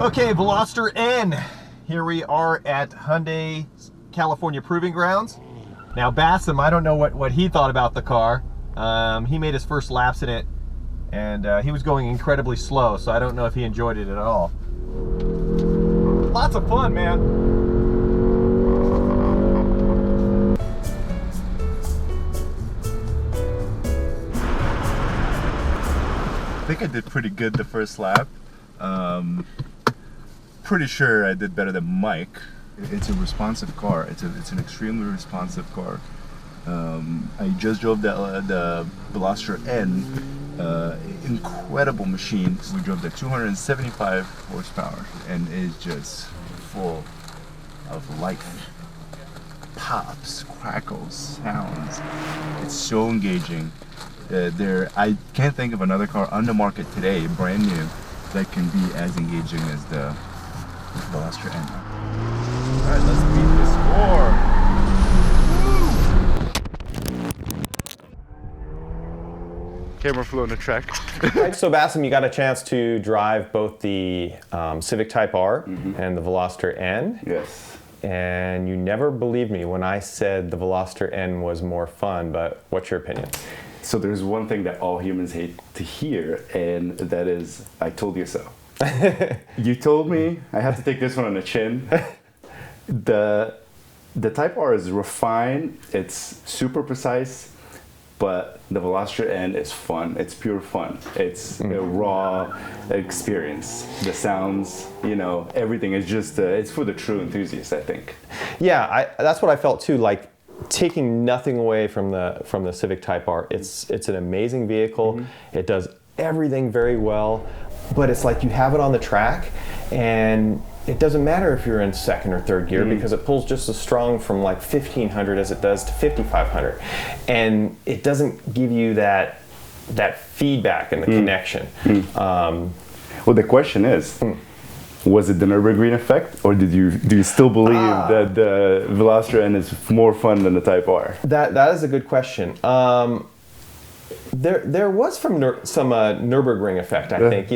Okay, Veloster N. Here we are at Hyundai California Proving Grounds. Now Bassem, I don't know what he thought about the car. He made his first laps in it, and he was going incredibly slow, so I don't know if he enjoyed it at all. Lots of fun, man. I think I did pretty good the first lap. Pretty sure I did better than Mike. It's a responsive car. It's an extremely responsive car. I just drove the Veloster N, incredible machine. We drove the 275 horsepower, and it's just full of life. Pops, crackles, sounds. It's so engaging. I can't think of another car on the market today, brand new, that can be as engaging as the Veloster N. All right, let's beat the score. Woo! Camera flew on the track. So Bassem, you got a chance to drive both the Civic Type R and the Veloster N. Yes. And you never believed me when I said the Veloster N was more fun, but what's your opinion? So there's one thing that all humans hate to hear, and that is, I told you so. You told me. I have to take this one on the chin. The Type R is refined, it's super precise, but the Veloster N is fun. It's pure fun. It's a raw experience. The sounds, everything is just, it's for the true enthusiast, I think. Yeah, that's what I felt too. Like, taking nothing away from the Civic Type R, it's an amazing vehicle. It does everything very well, but it's like you have it on the track, and it doesn't matter if you're in second or third gear because it pulls just as strong from like 1500 as it does to 5500, and it doesn't give you that feedback and the connection. Well, the question is. Was it the Nürburgring effect, or do you still believe that the Veloster N is more fun than the Type R? That is a good question. There was some Nürburgring effect, I think.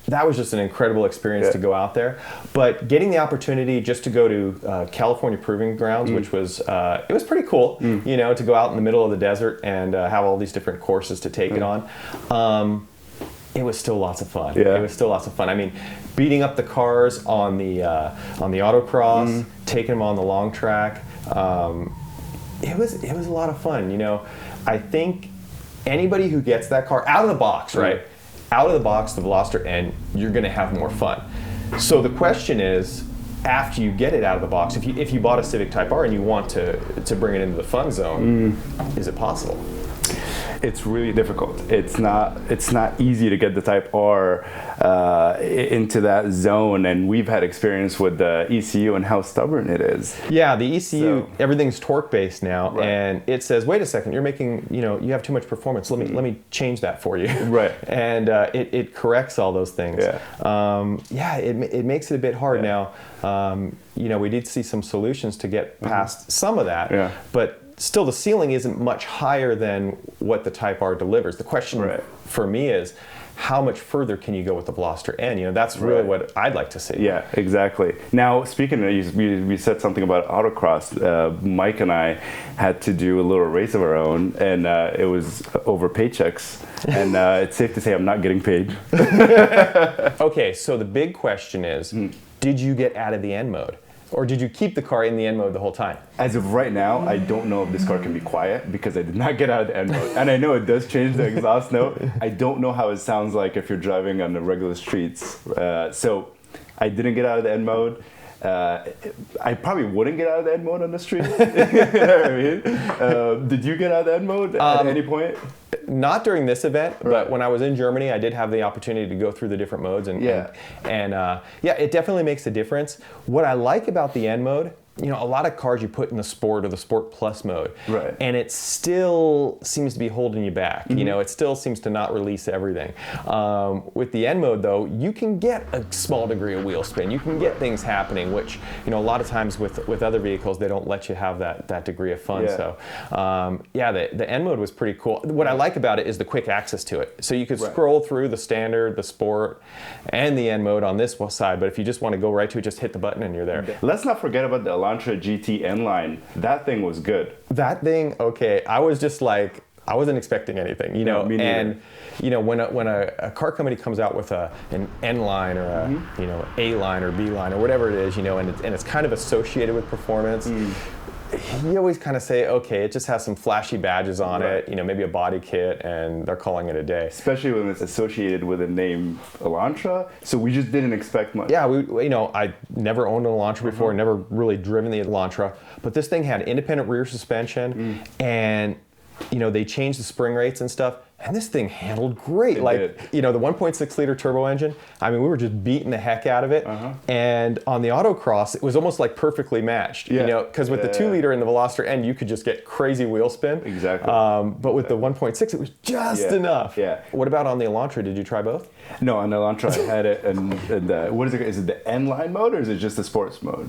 That was just an incredible experience to go out there. But getting the opportunity just to go to California Proving Grounds, which was it was pretty cool. To go out in the middle of the desert and have all these different courses to take it on. It was still lots of fun. Yeah. It was still lots of fun. I mean, beating up the cars on the autocross, taking them on the long track. It was a lot of fun. I think anybody who gets that car out of the box, right? Out of the box, the Veloster N, you're going to have more fun. So the question is, after you get it out of the box, if you bought a Civic Type R and you want to bring it into the fun zone, is it possible? It's really difficult. It's not easy to get the Type R into that zone, and we've had experience with the ECU and how stubborn it is. Yeah, the ECU, everything's torque based now, and it says, wait a second, you're making, you have too much performance. Let me change that for you. Right. And it corrects all those things. Yeah. It makes it a bit hard now. We did see some solutions to get past some of that, but still the ceiling isn't much higher than what the Type R delivers. The question for me is, how much further can you go with the Veloster N? That's really what I'd like to see. Yeah, exactly. Now, speaking of, you said something about autocross. Mike and I had to do a little race of our own, and it was over paychecks. And it's safe to say I'm not getting paid. Okay, so the big question is, did you get out of the N mode? Or did you keep the car in the N mode the whole time? As of right now, I don't know if this car can be quiet because I did not get out of the N mode. And I know it does change the exhaust note. I don't know how it sounds like if you're driving on the regular streets. So I didn't get out of the N mode. I probably wouldn't get out of the N mode on the street. You know what I mean? Did you get out of the N mode at any point? Not during this event, but when I was in Germany, I did have the opportunity to go through the different modes, and it definitely makes a difference. What I like about the N mode a lot of cars you put in the Sport or the Sport Plus mode, right? And it still seems to be holding you back. It still seems to not release everything. With the N mode, though, you can get a small degree of wheel spin. You can get things happening, which a lot of times with other vehicles they don't let you have that degree of fun. Yeah. So the N mode was pretty cool. What I like about it is the quick access to it. So you could scroll through the Standard, the Sport, and the N mode on this side. But if you just want to go right to it, just hit the button and you're there. Let's not forget about the Elantra GT N-Line. That thing was good. That thing, okay. I was just like, I wasn't expecting anything, No, me neither. And when a car company comes out with an N-Line or a A-Line or B-Line or whatever it is, and it's kind of associated with performance. You always kind of say, okay, it just has some flashy badges on it, maybe a body kit, and they're calling it a day. Especially when it's associated with the name Elantra, so we just didn't expect much. Yeah, I never owned an Elantra before, never really driven the Elantra, but this thing had independent rear suspension, and they changed the spring rates and stuff. And this thing handled great. It did. The 1.6 liter turbo engine, I mean, we were just beating the heck out of it. And on the autocross, it was almost like perfectly matched. Because with the 2 liter and the Veloster N, you could just get crazy wheel spin. Exactly. But with the 1.6, it was just enough. Yeah. What about on the Elantra? Did you try both? No, on the Elantra, I had it in the, what is it? Is it the N-Line mode or is it just the sports mode?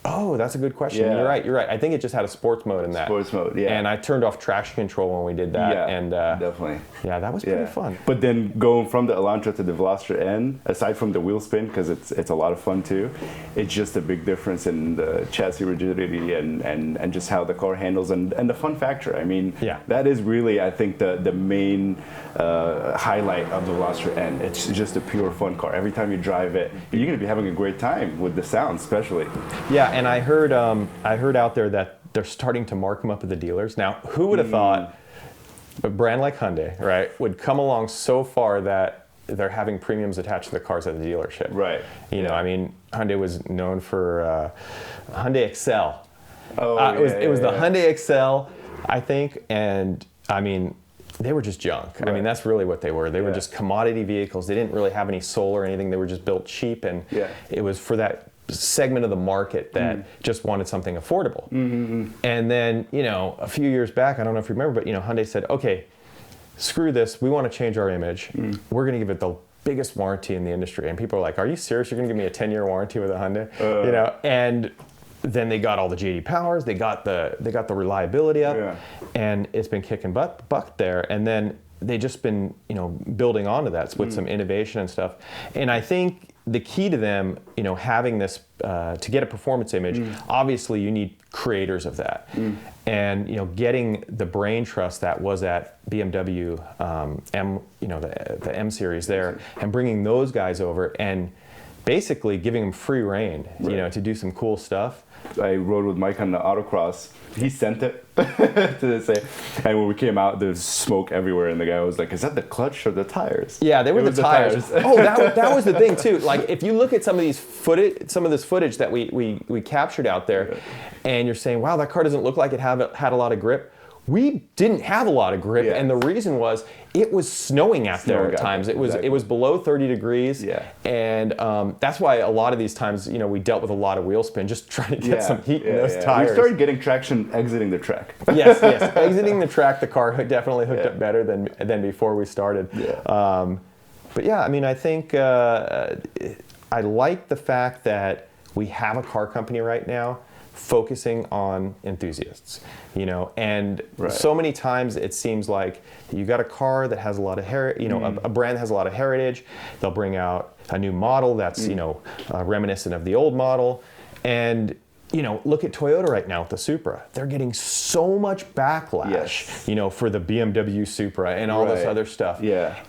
Oh, that's a good question. Yeah. You're right. I think it just had a sports mode in that. Sports mode, yeah. And I turned off traction control when we did that. Yeah, and definitely. Yeah, that was pretty fun. But then going from the Elantra to the Veloster N, aside from the wheel spin, because it's a lot of fun too, it's just a big difference in the chassis rigidity and just how the car handles and the fun factor. I mean, that is really, I think, the main highlight of the Veloster N. It's just a pure fun car. Every time you drive it, you're going to be having a great time with the sound, especially. Yeah, and I heard out there that they're starting to mark them up at the dealers. Now, who would have thought a brand like Hyundai, right, would come along so far that they're having premiums attached to the cars at the dealership? Right. I mean, Hyundai was known for Hyundai Excel. It was the Hyundai Excel, I think, and I mean, they were just junk. Right. I mean, that's really what they were. They were just commodity vehicles. They didn't really have any soul or anything. They were just built cheap, and it was for that segment of the market that just wanted something affordable. And then, a few years back, I don't know if you remember, but Hyundai said, okay, screw this. We want to change our image. We're going to give it the biggest warranty in the industry. And people are like, are you serious? You're going to give me a 10-year warranty with a Hyundai? And then they got all the JD powers. They got the reliability up, and it's been kicking butt there. And then they just been building onto that with some innovation and stuff. And I think the key to them, having this to get a performance image, obviously you need creators of that, and getting the brain trust that was at BMW M, the M series there, and bringing those guys over and basically giving them free reign, to do some cool stuff. I rode with Mike on the autocross. He sent it to say, and when we came out, there's smoke everywhere, and the guy was like, "Is that the clutch or the tires?" Yeah, they were the tires. Oh, that was the thing too. Like, if you look at some of this footage that we captured out there, and you're saying, "Wow, that car doesn't look like it had a lot of grip." We didn't have a lot of grip, and the reason was it was snowing out there at times. It was below 30 degrees, and that's why a lot of these times, we dealt with a lot of wheel spin, just trying to get some heat in those tires. We started getting traction exiting the track. yes, exiting the track, the car definitely hooked up better than before we started. But yeah, I mean, I think I like the fact that we have a car company right now focusing on enthusiasts, and so many times it seems like you got a car that has a lot of a brand that has a lot of heritage. They'll bring out a new model that's reminiscent of the old model, and look at Toyota right now with the Supra. They're getting so much backlash, for the BMW Supra and all this other stuff.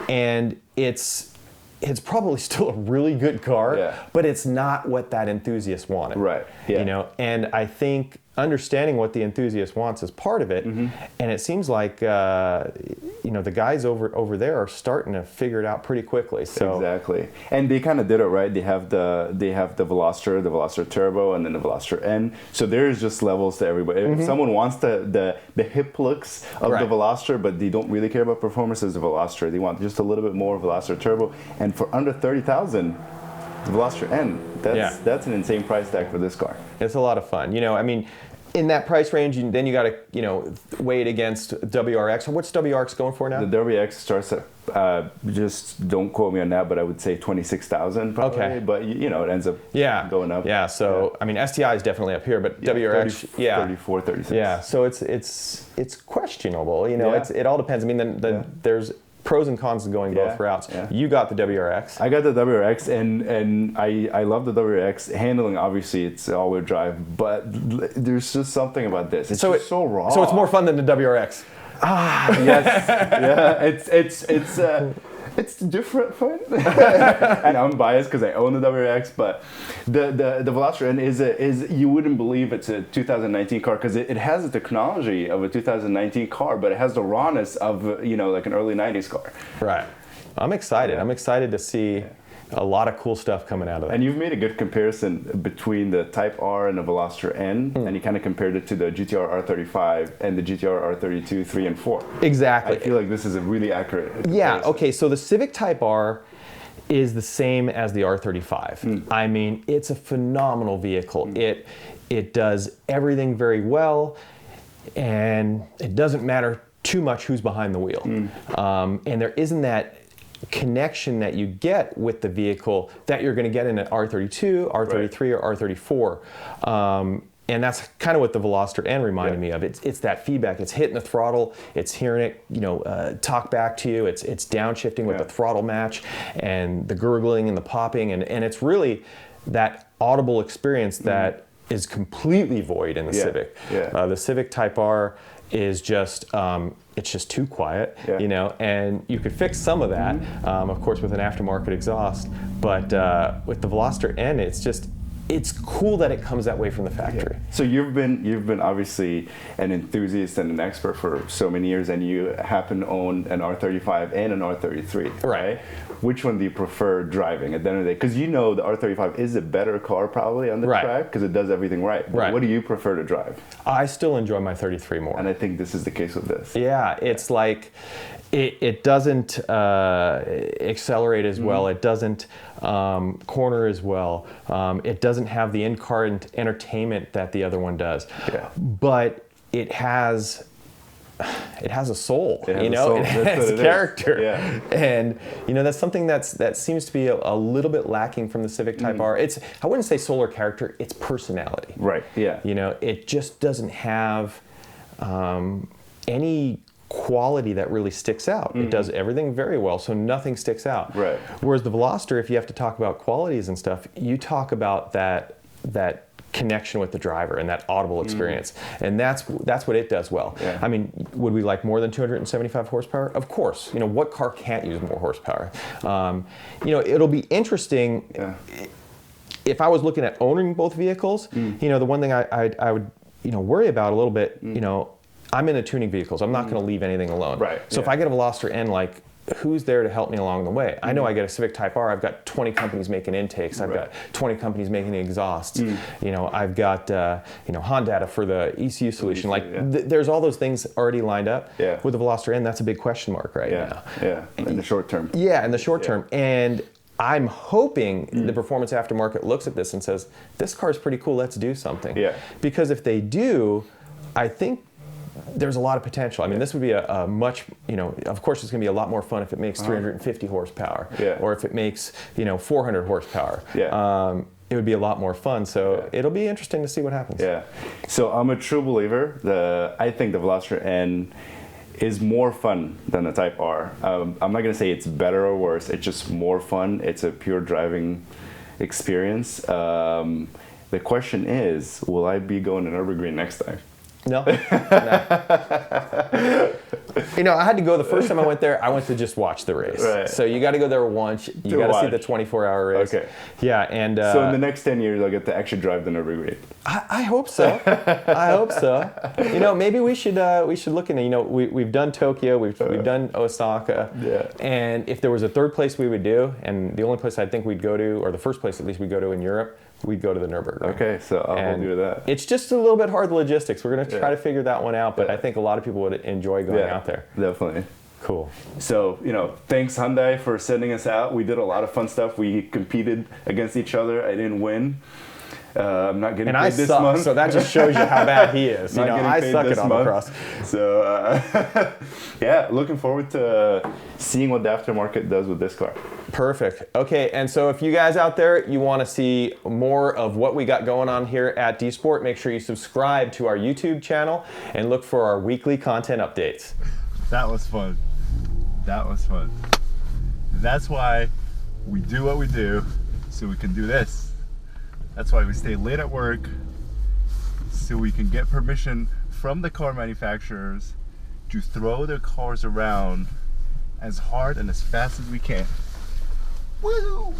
And it's probably still a really good car, but it's not what that enthusiast wanted. And I think understanding what the enthusiast wants is part of it. And it seems like the guys over there are starting to figure it out pretty quickly. So exactly, and they kind of did it right. They have the Veloster Turbo, and then the Veloster N. So there's just levels to everybody. If someone wants the hip looks of the Veloster, but they don't really care about performance, as the Veloster, they want just a little bit more Veloster Turbo. And for under 30,000, the Veloster N, that's an insane price tag for this car. It's a lot of fun. You know, I mean, in that price range, then you got to, you know, weigh it against WRX. What's WRX going for now? The WRX starts at, just don't quote me on that, but I would say 26,000 probably. Okay. But you know, it ends up going up. Yeah. So I mean, STI is definitely up here, but WRX, 34, 36. Yeah. So it's questionable. You know, it all depends. I mean, there's pros and cons of going both routes. Yeah. You got the WRX. I got the WRX, and I love the WRX. Handling, obviously, it's all-wheel drive, but there's just something about this. It's so raw. So it's more fun than the WRX. Yes. Yeah. It's different fun. And I'm biased because I own the WRX, but the Veloster N is you wouldn't believe it's a 2019 car because it has the technology of a 2019 car, but it has the rawness of, you know, like an early 90s car. Right. I'm excited. Yeah. I'm excited to see a lot of cool stuff coming out of it. And you've made a good comparison between the Type R and the Veloster N, and you kind of compared it to the GTR R35 and the GTR R32, 3, and 4. Exactly. I feel like this is a really accurate comparison. Yeah, okay, so the Civic Type R is the same as the R35. I mean, it's a phenomenal vehicle. It does everything very well, and it doesn't matter too much who's behind the wheel. And there isn't that connection that you get with the vehicle that you're going to get in an R32, R33, or R34. And that's kind of what the Veloster N reminded me of. It's that feedback. It's hitting the throttle. It's hearing it, you know, talk back to you. It's downshifting with the throttle match and the gurgling and the popping. And it's really that audible experience that is completely void in the Civic. The Civic Type R is just it's just too quiet, you know, and you could fix some of that, of course, with an aftermarket exhaust. But with the Veloster N, it's cool that it comes that way from the factory. So you've been obviously an enthusiast and an expert for so many years, and you happen to own an R35 and an R33, right? Which one do you prefer driving at the end of the day? Because you know the R35 is a better car probably on the track because it does everything right. But what do you prefer to drive? I still enjoy my 33 more. And I think this is the case with this. Yeah, it's like it doesn't accelerate as well. It doesn't corner as well. It doesn't have the in-car entertainment that the other one does. But it has a soul, you know, it has character. And, you know, that's something that seems to be a little bit lacking from the Civic Type R. I wouldn't say soul or character, it's personality. You know, it just doesn't have any quality that really sticks out. It does everything very well, so nothing sticks out. Whereas the Veloster, if you have to talk about qualities and stuff, you talk about that connection with the driver and that audible experience, and that's what it does well. I mean, would we like more than 275 horsepower? Of course. You know, what car can't use more horsepower? You know, it'll be interesting if I was looking at owning both vehicles. You know, the one thing I would, you know, worry about a little bit, you know, I'm into tuning vehicles. I'm not going to leave anything alone. So if I get a Veloster N, like, who's there to help me along the way? I know I get a Civic Type R, I've got 20 companies making intakes, I've got 20 companies making the exhausts, you know, I've got you know, Honda for the ECU solution, there's all those things already lined up. With the Veloster N, that's a big question mark right now. In the short term. In the short term. And I'm hoping the performance aftermarket looks at this and says, this car's pretty cool, let's do something. Because if they do, I think there's a lot of potential. I mean, this would be a much, you know, of course it's going to be a lot more fun if it makes 350 horsepower, or if it makes, you know, 400 horsepower. It would be a lot more fun. So it'll be interesting to see what happens. So I'm a true believer. I think the Veloster N is more fun than the Type R. I'm not going to say it's better or worse. It's just more fun. It's a pure driving experience. The question is, will I be going to Nürburgring next time? No. You know, I had to go the first time I went there. I went to just watch the race. So you got to go there once. You got to see the 24-hour race. And so in the next 10 years, I'll get to actually drive the Nürburgring. I hope so. I hope so. You know, maybe we should look into. You know, we've done Tokyo. We've done Osaka. And if there was a third place we would do, and the only place I think we'd go to, or the first place at least we'd go to in Europe, we'd go to the Nürburgring. Okay, so I'll do that. It's just a little bit hard, the logistics. We're going to try to figure that one out, but I think a lot of people would enjoy going out there. Definitely. Cool. So, you know, thanks Hyundai for sending us out. We did a lot of fun stuff. We competed against each other. I didn't win. I'm not getting paid this month. So that just shows you how bad he is. You Not know, getting I paid suck this at month. autocross. So, yeah, looking forward to seeing what the aftermarket does with this car. Perfect. Okay, and so if you guys out there, you want to see more of what we got going on here at DSPORT, make sure you subscribe to our YouTube channel and look for our weekly content updates. That was fun. That was fun. That's why we do what we do, so we can do this. That's why we stay late at work, so we can get permission from the car manufacturers to throw their cars around as hard and as fast as we can. Woo!